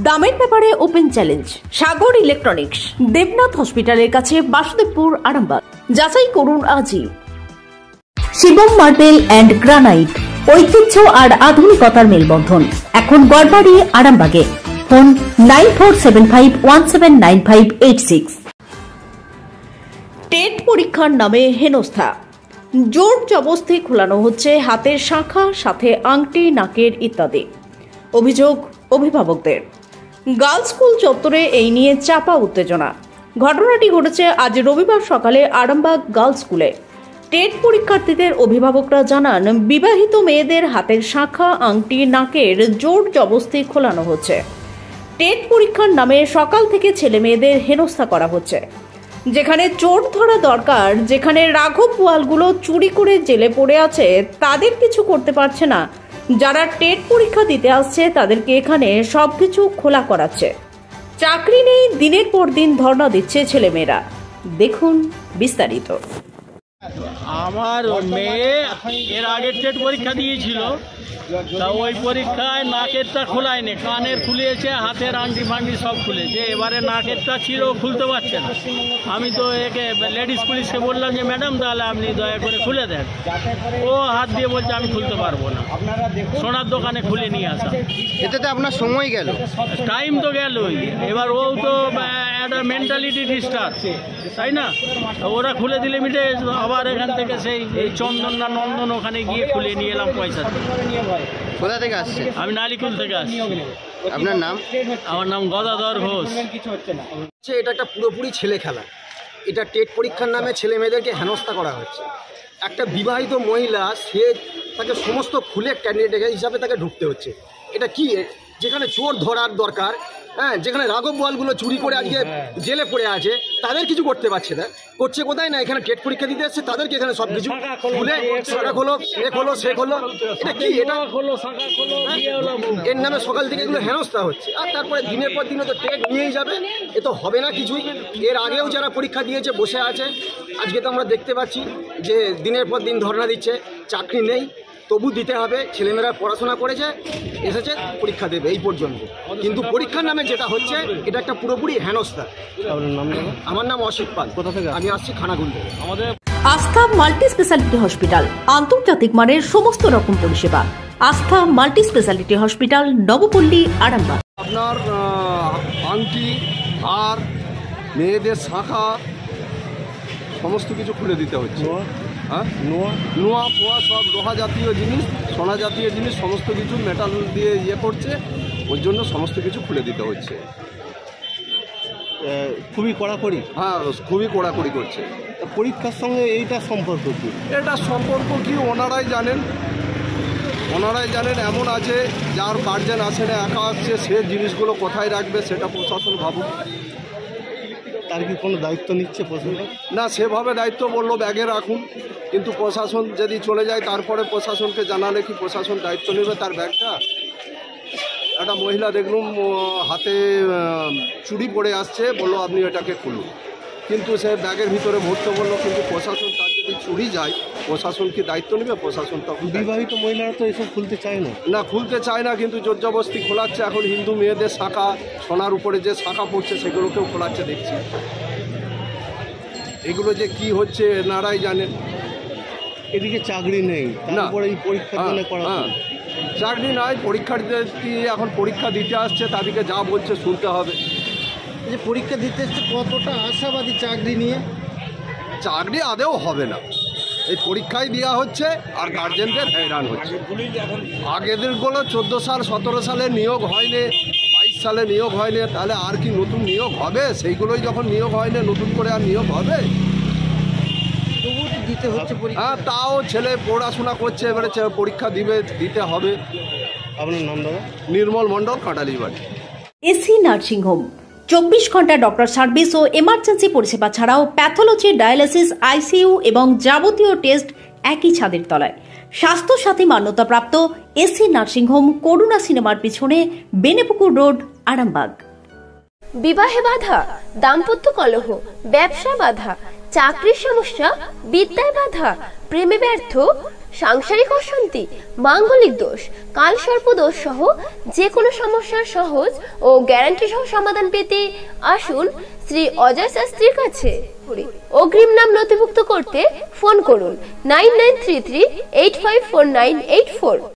দামের ব্যাপারে open challenge সাগর electronics, Debnath হসপিটালের কাছে, বাসুদেবপুর, আরামবাগ। যাচাই করুন আজই। শিবম মার্বেল অ্যান্ড গ্রানাইট, ঐতিহ্য আর আধুনিকতার মেলবন্ধন, এখন গড়বাড়ি, আরামবাগে। ফোন 9475179586। টেট পরীক্ষার নামে হেনস্থা, জোর জবরদস্তি খোলানো হচ্ছে হাতের শাঁখা, সাথে আংটি, নাকের ইত্যাদি। অভিযোগ অভিভাবকদের। গার্লস স্কুল চত্বরে এই নিয়ে চাপা উত্তেজনা। ঘটনাটি ঘটেছে আজ রবিবার সকালে আরামবাগ গার্লস স্কুলে। টেট পরীক্ষার্থীদের অভিভাবকরা জানান, বিবাহিত মেয়েদের হাতের শাঁখা, আংটি, নাকের জোর জবরদস্তি খোলানো হচ্ছে। টেট পরীক্ষার নামে সকাল থেকে ছেলে মেয়েদের হেনস্থা করা হচ্ছে। যেখানে চোর ধরা দরকার, যেখানে রাঘব বোয়ালগুলো চুরি করে জেলে পড়ে আছে, তাদের কিছু করতে পারছে না। যারা টেট পরীক্ষা দিতে আসছে তাদেরকে এখানে সবকিছু খোলা করাচ্ছে। চাকরি নেই, দিনের পর দিন ধর্ণা দিচ্ছে ছেলেমেয়েরা। দেখুন বিস্তারিত। আমার মেয়ে এর আগে টেট পরীক্ষা দিয়েছিল, তা ওই পরীক্ষায় নাকেরটা খোলায়নি, কানের খুলিয়েছে, হাতের আংটি ফাংটি সব খুলেছে। এবারে নাকেরটা ছিল, খুলতে পারছে না। আমি তো একে লেডিস পুলিশকে বললাম যে ম্যাডাম তাহলে আপনি দয়া করে খুলে দেন। ও হাত দিয়ে বলছে আমি খুলতে পারবো না। সোনার দোকানে খুলে নিয়ে আসা, এতে তো আপনার সময় গেল, টাইম তো গেলই। এবার ও তো একটা মেন্টালিটি ডিস্টার্ব, তাই না? ওরা খুলে দিলে মিটে, আবার এখান থেকে সেই চন্দন না নন্দন ওখানে গিয়ে খুলে নিয়ে এলাম পয়সা। কোথা থেকে আসছে? আমি নালিকুল থেকে আসছি। আপনার নাম? আমার নাম গদাধর ঘোষ। এটা একটা পুরোপুরি ছেলে খেলা। এটা টেট পরীক্ষার নামে ছেলে মেয়েদেরকে হেনস্থা করা হচ্ছে। একটা বিবাহিত মহিলা, সে তাকে সমস্ত খুলে ক্যান্ডিডেট হিসাবে তাকে ঢুকতে হচ্ছে। এটা কি? যেখানে চোর ধরার দরকার, হ্যাঁ, যেখানে রাঘব বোয়ালগুলো চুরি করে আজকে জেলে পড়ে আছে, তাদের কিছু করতে পারছে না। করছে কোথায় না, এখানে টেট পরীক্ষা দিতে এসছে, তাদেরকে এখানে সব কিছু খুলে শাখা খোলো, এ খোলো, সে খোলো। এটা কি? এটা এর নামে সকাল থেকে এগুলো হেনস্থা হচ্ছে। আর তারপরে দিনের পর দিনে তো টেট নিয়েই যাবে, এ তো হবে না কিছুই। এর আগেও যারা পরীক্ষা দিয়েছে বসে আছে, আজকে তো আমরা দেখতে পাচ্ছি যে দিনের পর দিন ধর্ণা দিচ্ছে। চাকরি নেই, তবু দিতে হবে। ছেলেমেয়েরা পড়াশোনা করেছে, এসেছে, পরীক্ষা দেবে, এই পর্যন্ত। কিন্তু পরীক্ষার নামে যেটা হচ্ছে, এটা একটা পুরোপুরি হেনস্থা। আমার নাম অসিত পাল। কোথা থেকে? আমি আসছি খানাকুল থেকে। আমাদের আস্থা মাল্টি স্পেশালিটি হসপিটাল, আন্তর্জাতিক মানের সমস্ত রকম পরিষেবা। আস্থা multi speciality hospital, Nabapalli, Arambagh. আপনার আংটি আর মেয়েদের শাঁখা সমস্ত কিছু খুলে দিতে হচ্ছে। হ্যাঁ, নোয়া ফোয়া সব লোহা জাতীয় জিনিস, সোনা জাতীয় জিনিস সমস্ত কিছু মেটাল দিয়ে ইয়ে করছে, ওর জন্য সমস্ত কিছু খুলে দিতে হচ্ছে। খুবই কড়াকড়ি। হ্যাঁ, খুবই কড়াকড়ি করছে। পরীক্ষার সঙ্গে এইটা সম্পর্ক কি? এটা সম্পর্ক কি ওনারাই জানেন, ওনারাই জানেন। এমন আছে যার গার্জেন আসে না, একা আসছে, সে জিনিসগুলো কোথায় রাখবে সেটা প্রশাসন ভাবুক। তার কি কোনো দায়িত্ব নিচ্ছে প্রশাসন? না, সেভাবে দায়িত্ব বললো ব্যাগে রাখুন, কিন্তু প্রশাসন যদি চলে যায় তারপরে প্রশাসনকে জানালে কি প্রশাসন দায়িত্ব নেবে তার ব্যাগটা? একটা মহিলা দেখলুম হাতে চুড়ি পরে আসছে, বললো আপনি এটাকে খুলুন, কিন্তু সে ব্যাগের ভিতরে ভরতে বললো। কিন্তু প্রশাসন তার যদি চুরি যায়, প্রশাসন কি দায়িত্ব নেবে? প্রশাসন তখন বিবাহিত মহিলারা তো এসব খুলতে চায় না। না, খুলতে চায় না, কিন্তু জোর জবরদস্তি খোলাচ্ছে। এখন হিন্দু মেয়েদের শাঁখা, সোনার উপরে যে শাঁখা পড়ছে সেগুলোকেও খোলাচ্ছে দেখছি। এগুলো যে কি হচ্ছে এনারাই জানেন। এদিকে চাকরি নেই, তারপরে এই পরীক্ষার জন্য করা। চাকরি নয়, পরীক্ষার্থী এখন পরীক্ষা দিতে আসছে, তাদেরকে যা বলছে শুনতে হবে। এই যে পরীক্ষা দিতে এসছে, কতটা আশাবাদী চাকরি নিয়ে? চাকরি আদেও হবে না, এই পরীক্ষায় দেওয়া হচ্ছে আর গার্জেনদের হয়রান হচ্ছে। আগেদেরগুলো 14 সাল 17 সালে নিয়োগ হয়নি, 22 সালে নিয়োগ হয়নি, তাহলে আর কি নতুন নিয়োগ হবে? সেইগুলোই যখন নিয়োগ হয়নি, নতুন করে আর নিয়োগ হবে? দিতে হচ্ছে পরীক্ষা। হ্যাঁ, তাও ছেলে পড়াশোনা করছে, এবারে পরীক্ষা দিতে হবে। আপনার নাম দাদা? নির্মল মণ্ডল, কাটালি বাড়ি। এসি নার্সিং হোম, 24 ঘন্টা ডক্টর সার্ভিস ও এমার্জেন্সি পরিষেবা ছাড়াও প্যাথোলজি, ডায়ালিসিস, আইসিইউ এবং যাবতীয় টেস্ট একই ছাদের তলায়। স্বাস্থ্য সাথী মান্যতাপ্রাপ্ত এসি নার্সিং হোম, করুণা সিনেমার পিছনে, বেনেপুকুর রোড, আরামবাগ। বিবাহে বাধা, দাম্পত্য কলহ, ব্যবসা বাধা, চাকরির সমস্যা, বিদ্যায় বাধা, প্রেমে ব্যর্থ, সাংসারিক অশান্তি, মাঙ্গলিক দোষ, কালসর্প দোষ সহ যে কোনো সমস্যার সহজ ও গ্যারান্টি সহ সমাধান পেতে আসুন শ্রী অজয় শাস্ত্রীর কাছে। অগ্রিম নাম নথিভুক্ত করতে ফোন করুন 9933854984।